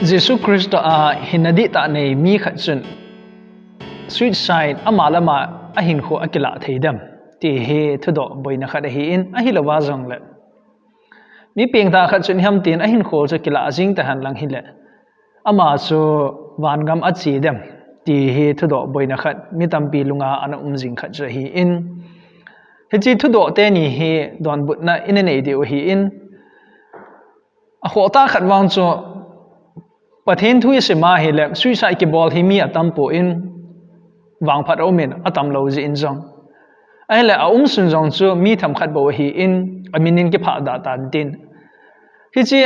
Jesus Christ hinadi ta nei mi khat chun suicide amalama ahin kho akila theidam ti he thudoh boina khat hi in ahilawa jong le Mipengthah khat chun ham tin ahin kho chu kila jing ta han lang hile Amachu Vangam achi dem ti he thudoh boina khat mi tampi lunga ana jing khat cha hi in Hiche thudoh te ni he donbutna in nei deu hi in a khota khat wang chu Pathen thui sema hile suicide Kibol hi mi atampo in wang phat omen atam lo ji in jong ai la sun jong chu mi tham khat bo hi in aminin ke pha da tan tin Hiche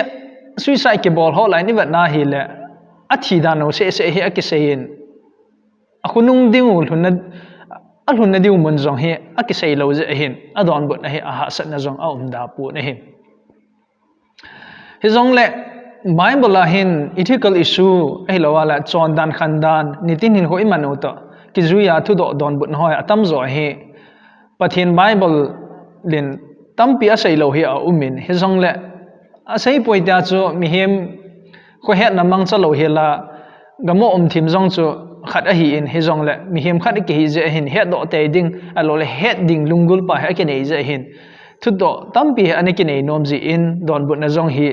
suicide Kibol ho lai ni wat na hile athi da no se hi akisein akunung dingul hunna diu mun jong he akisei lo je hin adon but na he a ha sat na jong a da pu na he jong le Bible hin ethical issue ai lawala chon dan khandan nitin hin hoi manu to kizuya thudoh donbutna hoi atam zo he Pathen Bible lin tampi a sei lo hi a umin he jong le a sei poita chu mi hem kho het na mang cha lo he la gamo thim jong chu khat a hi in he jong le mi hem khat ke hi je hin het do te ding a lo le het ding lungul pa ha ke nei je hin thudoh tampi ani ke nei nom ji in donbutna jong hi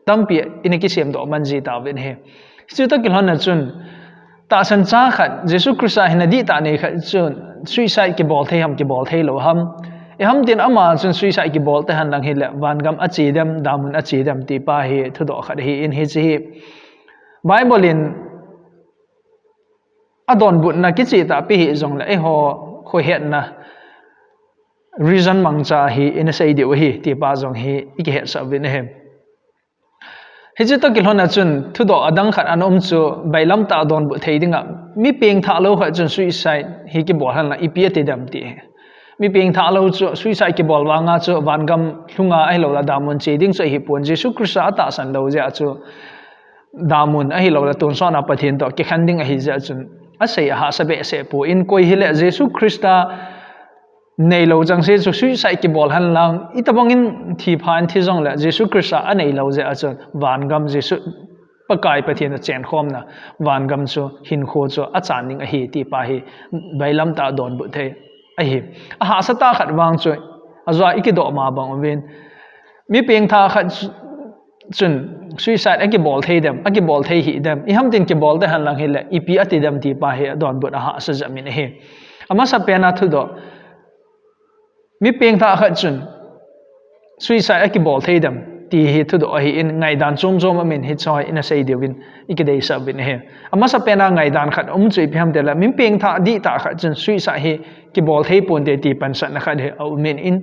tampi in kisem do manji ta ven he chu ta kilhon na chun ta san cha khat Jesus Christ hinadi ta nei khat chun suicide Kibol thei ham Kibol thei lo ham e ham tin ama chun suicide Kibol te han lang hile Vangam achi dem damun achi dem ti pa hi thudoh khat hi in hi chi Bible in adon but na kichi ta pi hi jong la e ho kho het na reason mangcha hi in sei de hi ti pa jong hi ik het sa vin he Hiche to kilhona chun thudoh adang khat anom chu bailam ta don bu theidinga Mipengthah lo khat chun suicide hi Kibol han la ipi te dam ti Mipengthah lo chu suicide Kibol wanga chu Vangam hlunga ai lo la damun che ding chu hi pon Jesus Christ ata san lo ja chu damun ai lo la tun sona Pathen to ke khanding a hi ja chun asei ha sabe se po in koi hile Jesus Christ nei lo jang se chu suicide Kibol han lang itabangin thi phan thi jong la Jesus Christ a nei lo je a chu Vangam Jesus pakai Pathen chen khom na Vangam chu hin kho chu a chaning a hi ti pa hi bailam ta don bu the a hi a ha sata khat wang chu azwa ikido ma bang wen Mipengthah khat chun suicide Akibol thei dem Akibol thei hi dem I ham tin Kibol de han lang hile ipi ati dem ti pa he don bu a ha sa jamin he ama sa pena thudoh Mipengthah khat chun suicide Akibol thei dem ti hi thudoh hi in ngai dan chom amin hi choi in a sei diuvin ikidei sa bin he ama sa pena ngai dan khat chui pham de la Mipengthah di ta khat chun suicide hi Kibol thei pon de ti pan san na khat he au min in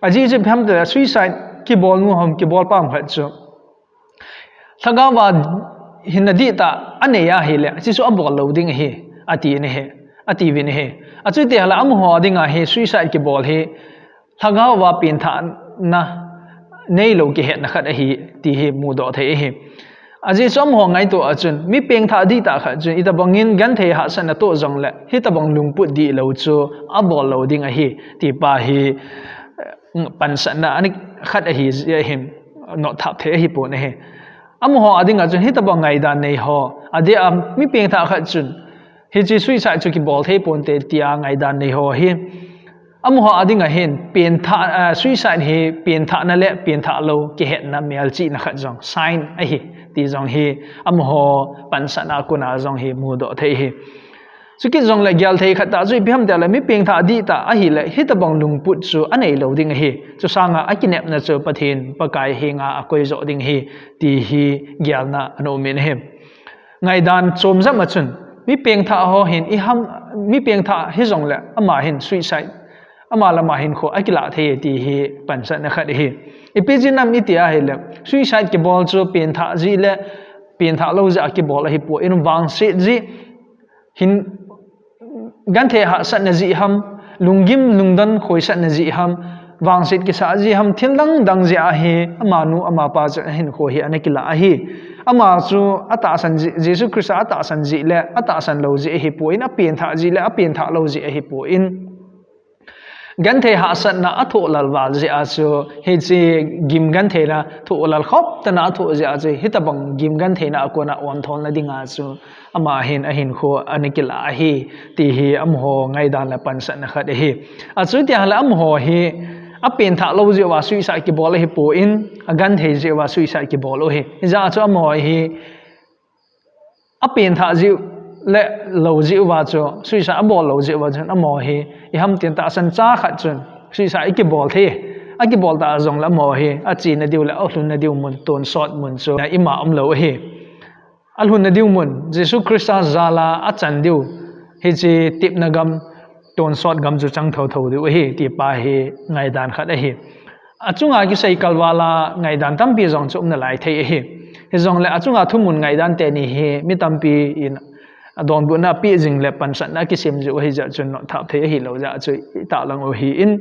aji je pham de suicide Kibol nu hom Kibol pam khat chu thagawa hinadi ta aneya hi le chi chu abol loading hi ati ne he ati vin he achu te hala am ho dinga he suicide Kibol he thagawa pin tha na nei lo ki het na khat hi ti hi mu do the hi aji som ho ngai to achun Mipengthah di ta kha chun itabangin gan the ha san to jong le hi tabang lungput di lo chu abol loading a hi ti pa hi pan san na ani khat hi him no thap the hi po ne he am ho adinga chun hi tabang ngai dan nei ho ade Mipengthah kha chun hi chi suicide chu Kibol thei pon te tia ngai dan nei ho hi am ho adinga hen Pentha suicide hi Pentha na le Pentha lo ke het na mel chi na khat jong sign a hi ti jong hi am ho pan sana kuna jong hi mu do thei hi chuki jong la gyal thei khata zui bham da la Mipengthah di ta a hi le hitabang lungput chu anei lo ding hi chu sanga akinep na chu Pathen pakai henga akoi zo ding hi ti hi gyal na ano min hem ngai dan chom zam achun Mipengthah ho hin I ham Mipengthah hi jong le ama hin suicide ama lama hin kho akila the ti hi pansa na khat hi ipijinam itia hi le suicide Kibol chu Pentha ji le Pentha lo ja Akibol hi po in wang se ji hin gan the ha san na ji ham lungim lungdan khoi san na ji ham wang sit ki sa ji ham thindang dang ja hi ama nu ama pa ja hin kho hi anakila hi ama chu ata san ji Jesus Christ ata san ji le ata san lo ji hi po in a Pentha ji le a Pentha lo ji hi po in gan thei ha san na atho lal wal je a chu he chi gim gan thei na tho lal khop ta na tho je a chu hitabang gim gan thei na ko na on thon na dinga chu ama hin a hin kho anikila hi ti hi am ho ngai dan la pan san na khat hi a chu ti hala am ho hi a pen tha lo je wa suicide ki bol hi po in a gan thei je wa suicide ki bol o hi za chu am ho hi a pen tha ji le lo ji wa chu suicide a bol lo ji wa chen am ho hi i ham tin ta san cha khat chun suicide ki bol the a ki bol ta zong la mo hi a chi na diu la a hlun na diu mun ton sot mun chu na ima am lo hi al hun na diu mun jesu christa zala a chan diu hi chi tip na gam ton sot gam chu chang tho tho diu hi ti pa hi ngai dan khat hi achunga ki sei kalwala ngai dan tam pi zong chum na lai thei hi he zong le achunga thumun ngai dan te ni hi mi tam pi in donbutna pi jing le pan san na kisem ju hi ja chun no thap thei hi lo ja chu ta lang o hi in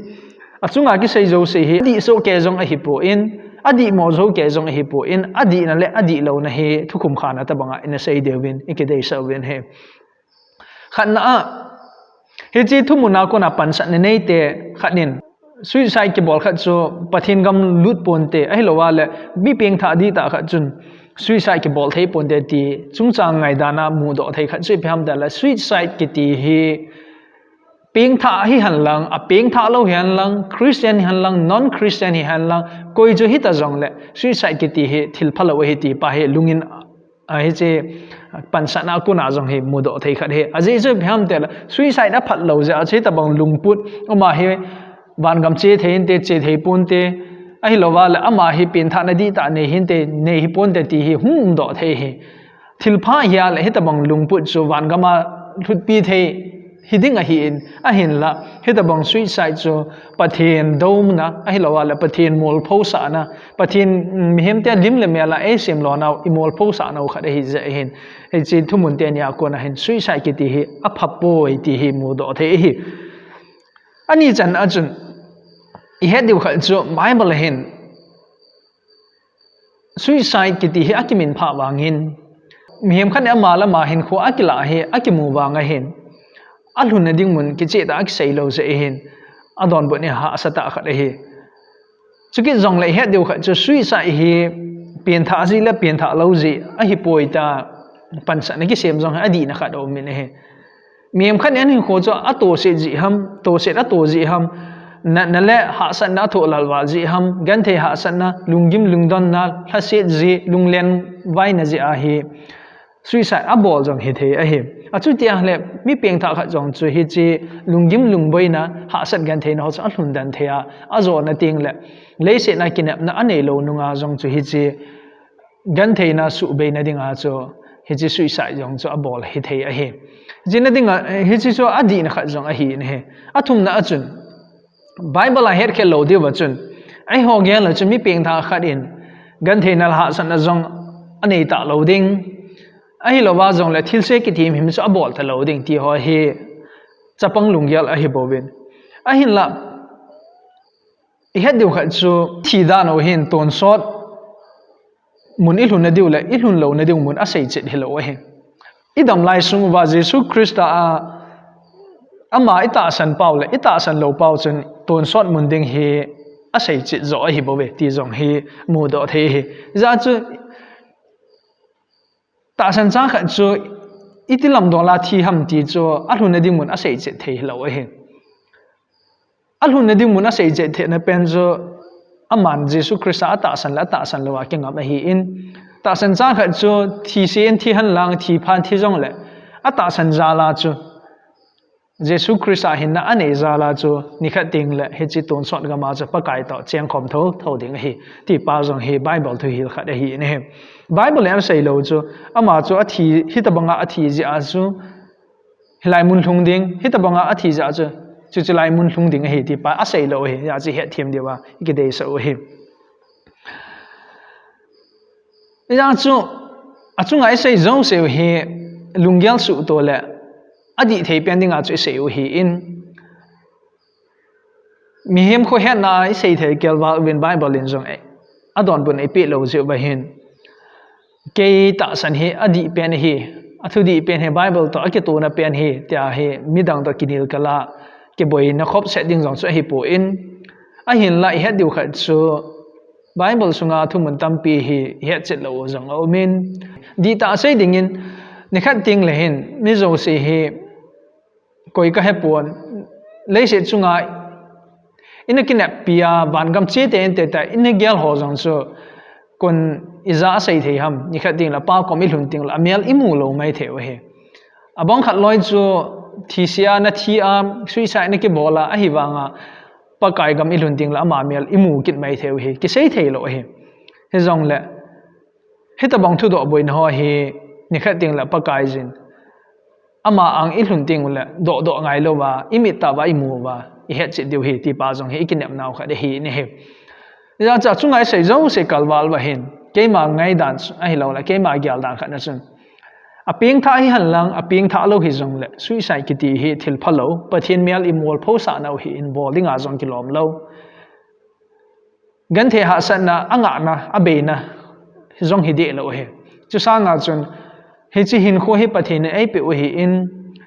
achunga ki sei jouse hi di so ke zong a hi po in adi mo zo ke zong a hi po in adi na le adi lo na hi thukum khana ta banga in sei diuvin ikidei sawin he khanna he chi thumuna ko na pan san nei te khanin suicide ki bol khat chu pathin gam lut ponte ai lowa le Mipengthah di ta khat chun suicide ki bol thei ponte ti chungchang ngai dana mu do thei khat chui pham da la suicide ki ti hi Pengthah hi han lang a Pengthah lo hian lang Christian han lang non Christian hi han lang koi jo hi ta jong le suicide ki ti hi thil phalo hi ti pa he lungin a hi che pan sana ku na jong hi mu do thei khat he a ji chui pham te la suicide a phat lo ja che ta bang lungput oma hi Vangam che thein te che thei pun te ai lowa la ama hi Pengthah na di ta nei hin te nei hi pon te ti hi hum do thei hi thilpha hial he tabang lungput chu Vangama thut pi thei hiding a hi in a hin la he tabang suicide chu Pathen domna ai lowa la Pathen mol pho sa na Pathen mihem te lim le mela e sem lo na imol pho sa na khat hi za hin he chi thumun te nya ko na hin suicide ki ti hi a phapoi ti hi mu do thei hi ani chan achun I had the culture Bible hin suicide ki ti hi akimin pha wangin mihem khan ama la ma hin kho akila he akimu wanga hin alhun na ding mun ki che ta ak sei lo se hin adon bo ne ha asata khat hi chuki jong le had the culture suicide hi Pengthah ji la Pengthah lo ji a hi poita pansa na ki sem jong adi na khat o min he mihem khan an hin kho cho ato se ji ham to se ato ji ham na le ha san na tho lalwa ji ham gan the ha san na lungim lungdon na hase ji lunglen vai na ji a hi suicide a bol jong hi the a hi a chu ti a le Mipengthah kha jong chu hi chi lungim lungboi na ha san gan the na ho hlun dan the a zo na ting le se na kinap na anei lo nunga jong chu hi chi gan the na su be na dinga chu hi chi suicide jong chu a bol hi the a hi jina dinga hi chi chu adi na kha jong a hi ne he athum na achun Bible a her ke lo de wachun ai ho gen la chu Mipengthah khat in gan the na ha san na jong anei ta lo ding ai lo wa jong la thil se ki thim him chu a bol ta lo ding ti ho hi chapang lungyal a hi bowin a hin la I had the khat chu thi da no hin ton sot mun ilhun na diu la ilhun lo na diu mun a sei chet hilo he idam lai sung wa Jesu Christa a ama ita san paul ita san lo pau chun ton sot mun ding hi a sei chit zo hi bowe ti jong hi mu do the hi za chu ta san cha kha chu itilam do la thi ham ti chu a hlun na ding mun a sei chit the hi lo hi a hlun na ding mun a sei chit the na pen chu aman Jesu Christa ta san lo wa ke ngam hi in ta san cha kha chu thi sen thi han lang thi phan thi jong le a ta san za la chu Jesu Christa hin na ane zala chu ni khat ting le he chi ton sot ga ma cha pa kai to cheng khom tho ding hi ti pa jong hi Bible thu hi khat hi ne Bible an sei lo chu ama chu a thi hi ta banga a thi ji a chu hilai mun thung ding hi ta banga a thi ja chu lai mun thung ding hi ti pa a sei lo hi ya chi he thiam dewa ki dei so hi ya chu a chu ngai sei zong se hi lungyal su to le adi thei pending a chu sei hi in mihem kho he na sei thei kelwa win Bible in jong adon bun e pe lo je ba hin ke ta san hi adi pen hi athudi pen he Bible to ake to na pen hi tia he midang to kinil kala cái boina khop setting dòng số hi po in hin lại hết điều khát số Bible sunga thumun tampi hi het chet lo zong omin di ta sei dingin ni khat ting le hin mi jouse hi koi ka hepon le se chunga ina kinap pia Vangam che te ente ta ina gyal ho zong so kon iza sei thei ham ni khat ting la pa kom i hlun ting la amel imu lo mai theu he abong khat loi chu thisia na thi am suicide na ki bola a hi wanga pakai gam i hlun ting la ama mel imu kit mai theu he ki sei thei lo he he zong le he ta bang thudoh boina ho hi ni khat ting la pakai jin ama ang i hlun ting la do ngai lo wa imit ta ba imu wa i het chi diu hi ti pa zong hi ikinep naw kha de hi ni he ya cha chungai sei zo se kalwal wa hin keima ngai dan a hi lo la keima gyal dan kha na chun Mipengthah hi hanlang Mipengthah lo hi zong le suicide kiti hi thil phalo Pathen mel imol phosa nau hi in bol dinga zong kilom lo gan the ha san na anga na abena zong hi de lo he chu sa nga chun he chi hin kho hi Pathen ai pe hi in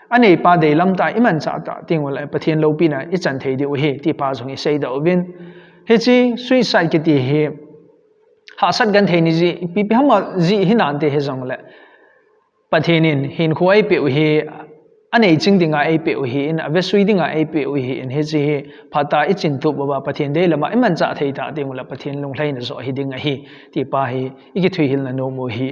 anei pa de lam ta iman cha ta tingol ai Pathen lo pi na I chan thei de hi ti pa zong hi sei da win he chi suicide kiti hi ha sat gan the ni ji pi pi hama ji hinan te he zong le Pathenin hin khuai pe hi anei chingdinga ai pe hi in avesui dinga ai pe hi in he chi phata ichin tu baba Pathen de lama iman cha thei ta tingula Pathen lung hlai na zo hi dinga hi ti pa hi iki thui hil na no mo hi